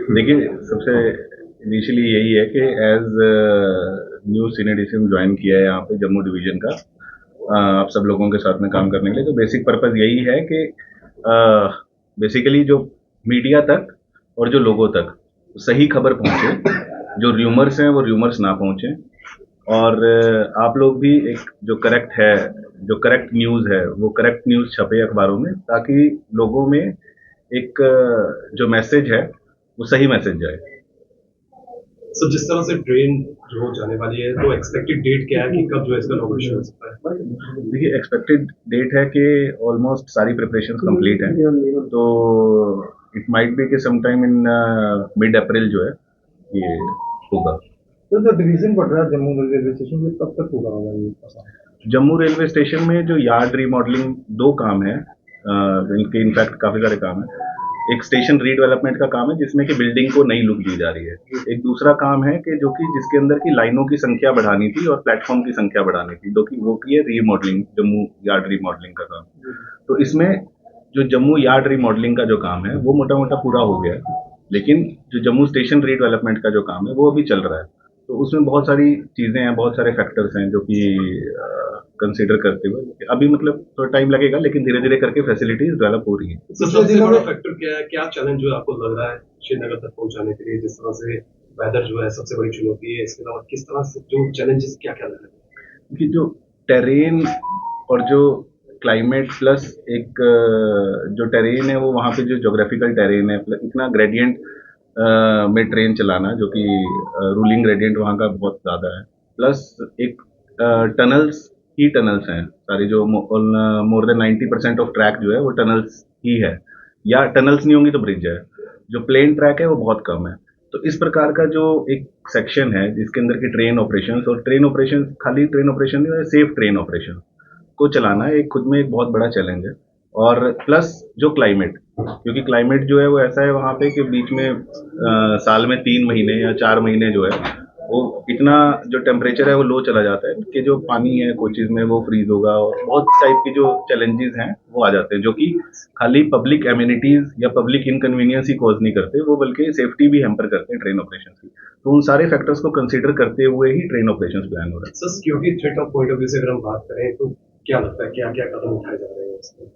देखिए, सबसे इनिशियली यही है कि as new senior DCM join किया है यहाँ पे जम्मू डिवीजन का, आप सब लोगों के साथ में काम करने के लिए। तो बेसिक पर्पस यही है कि बेसिकली जो मीडिया तक और जो लोगों तक सही खबर पहुंचे, जो र्यूमर्स हैं वो र्यूमर्स ना पहुंचे, और आप लोग भी एक जो करेक्ट है, जो करेक्ट न्यूज़ है वो करेक्ट न्यूज़ छपे अखबारों में, ताकि लोगों में एक जो मैसेज है वो सही मैसेज जाए। सो जिस तरह से ट्रेन जो जाने वाली है, तो एक्सपेक्टेड डेट क्या है कि कब जो है इसका इनॉग्रेशन हो सकता है? देखिए, एक्सपेक्टेड डेट है कि ऑलमोस्ट सारी प्रिपरेशंस कंप्लीट हैं, तो इट माइट बी कि सम टाइम इन मिड अप्रैल जो है ये होगा। तो जो डिवीजन बढ़ रहा है जम्मू रेलवे स्टेशन पे कब तक पूरा होगा ये पता? जम्मू रेलवे स्टेशन में जो यार्ड रीमॉडलिंग दो काम है, इनके इनफैक्ट काफी सारे काम है। एक स्टेशन रीडेवलपमेंट का काम है जिसमें कि बिल्डिंग को नई लुक दी जा रही है। एक दूसरा काम है कि जो कि जिसके अंदर की लाइनों की संख्या बढ़ानी थी और प्लेटफॉर्म की संख्या बढ़ानी थी, जो कि वो की है रीमॉडलिंग, जम्मू यार्ड रीमॉडलिंग का काम। तो इसमें जो जम्मू यार्ड रीमॉडलिंग का जो काम है वो मोटा मोटा पूरा हो गया है, लेकिन जो जम्मू स्टेशन रीडेवलपमेंट का जो काम है वो अभी चल रहा है। तो उसमें बहुत सारी चीजें हैं, बहुत सारे फैक्टर्स हैं जो कि कंसीडर करते हुए अभी मतलब थोड़ा टाइम लगेगा, लेकिन धीरे धीरे करके फैसिलिटीज डेवलप हो रही है। तो सबसे बड़ा फैक्टर क्या है, क्या चैलेंज जो है आपको लग रहा है श्रीनगर तक पहुंचाने के लिए? जिस तरह से वेदर जो है सबसे बड़ी चुनौती है, इसके अलावा किस तरह से जो चैलेंजेस क्या क्या लग रहे हैं? कि जो टेरेन और जो क्लाइमेट प्लस एक जो टेरेन है वो वहाँ पे जो जोग्राफिकल टेरेन है, प्लस इतना ग्रेडियंट में ट्रेन चलाना, जो कि रूलिंग ग्रेडियंट वहाँ का बहुत ज़्यादा है, प्लस एक टनल्स ही टनल्स हैं सारी, जो मोर देन 90% ऑफ ट्रैक जो है वो टनल्स ही है, या टनल्स नहीं होंगी तो ब्रिज है। जो प्लेन ट्रैक है वो बहुत कम है। तो इस प्रकार का जो एक सेक्शन है जिसके अंदर की ट्रेन ऑपरेशन, और ट्रेन ऑपरेशन खाली ट्रेन ऑपरेशन नहीं है, सेफ ट्रेन ऑपरेशन को चलाना एक खुद में एक बहुत बड़ा चैलेंज है। और प्लस जो क्लाइमेट, क्योंकि क्लाइमेट जो है वो ऐसा है वहाँ पे कि बीच में साल में 3 महीने या 4 महीने जो है वो इतना जो टेम्परेचर है वो लो चला जाता है कि जो पानी है कोचेज में वो फ्रीज होगा, और बहुत टाइप की जो चैलेंजेस हैं वो आ जाते हैं, जो कि खाली पब्लिक एम्यूनिटीज या पब्लिक इनकन्वीनियंस ही कॉज नहीं करते, वो बल्कि सेफ्टी भी हैम्पर करते हैं ट्रेन ऑपरेशन की। तो उन सारे फैक्टर्स को कंसिडर करते हुए ही ट्रेन ऑपरेशन प्लान हो रहा है। Sir, security threat of point of view से अगर हम बात करें तो क्या लगता है, क्या क्या कदम उठाए जा रहे हैं इसमें?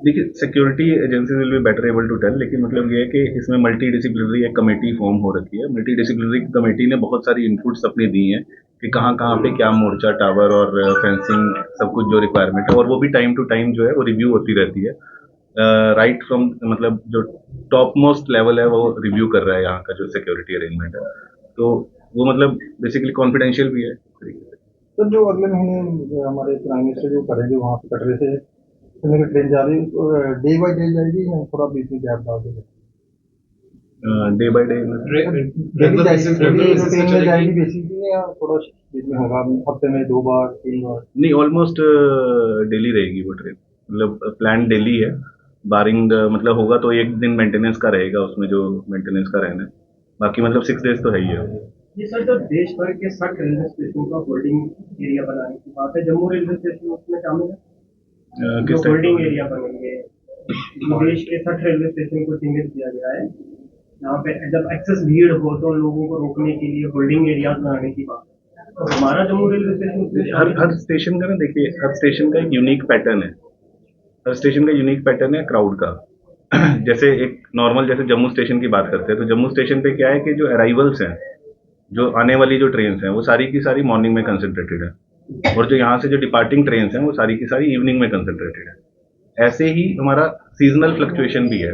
देखिए, security agency will be better able to tell, लेकिन मतलब ये है कि इसमें मल्टी डिसिप्लिनरी एक कमेटी फॉर्म हो रखी है। मल्टी डिसिप्लिनरी कमेटी ने बहुत सारी इनपुट्स अपनी दी हैं कि कहाँ कहाँ पे क्या मोर्चा, टावर और फेंसिंग, सब कुछ जो रिक्वायरमेंट है, और वो भी टाइम टू टाइम जो है वो रिव्यू होती रहती है। राइट फ्रॉम मतलब जो टॉप मोस्ट लेवल है वो रिव्यू कर रहा है यहाँ का जो सिक्योरिटी अरेंजमेंट है, तो वो मतलब बेसिकली कॉन्फिडेंशियल भी है इस तरीके से। तो जो अगले महीने हमारे प्राइम मिनिस्टर जो करेंगे वहाँ पे कटरे से ट्रेन जा रही है, डे बाई डे जाएगी या थोड़ा बीच में गैप डाल देंगे? डे बाय डे डेली जाएगी बेसिकली, या थोड़ा बीच में होगा, हफ्ते में 2 बार 3 बार? नहीं, ऑलमोस्ट डेली रहेगी वो ट्रेन, मतलब प्लान डेली है, बारिंग मतलब होगा तो एक दिन मेंटेनेंस का रहेगा उसमें, जो मेंटेनेंस का रहना है, बाकी मतलब 6 डेज तो है ही है। जी सर, जो देश भर के 60 रेलवे स्टेशन का होल्डिंग एरिया बनाने की बात है, जम्मू रेलवे स्टेशन उसमें शामिल है? जो होल्डिंग एरिया बनेंगे, देश के 60 रेलवे स्टेशन को चिन्हित किया गया है, यहाँ पे जब एक्सेस भीड़ हो तो लोगों को रोकने के लिए होल्डिंग एरिया बनाने की बात है। तो हमारा जम्मू रेलवे स्टेशन हर स्टेशन का ना, देखिए हर स्टेशन का एक यूनिक पैटर्न है, हर स्टेशन का यूनिक पैटर्न है क्राउड का। जैसे एक नॉर्मल, जैसे जम्मू स्टेशन की बात करते हैं, तो जम्मू स्टेशन पे क्या है कि जो अराइवल्स हैं, जो आने वाली जो ट्रेन हैं वो सारी की सारी मॉर्निंग में कंसंट्रेटेड है, और जो यहाँ से जो डिपार्टिंग ट्रेन हैं वो सारी की सारी इवनिंग में कंसंट्रेटेड है। ऐसे ही हमारा सीजनल फ्लक्चुएशन भी है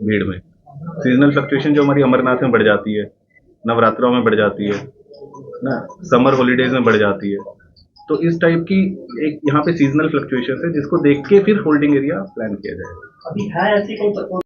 भीड़ में। सीजनल फ्लक्चुएशन जो हमारी अमरनाथ में बढ़ जाती है, नवरात्रों में बढ़ जाती है ना, समर हॉलीडेज में बढ़ जाती है। तो इस टाइप की एक यहाँ पे सीजनल फ्लक्चुएशन है जिसको देख के फिर होल्डिंग एरिया प्लान किया जाएगा। अभी है ऐसी कौन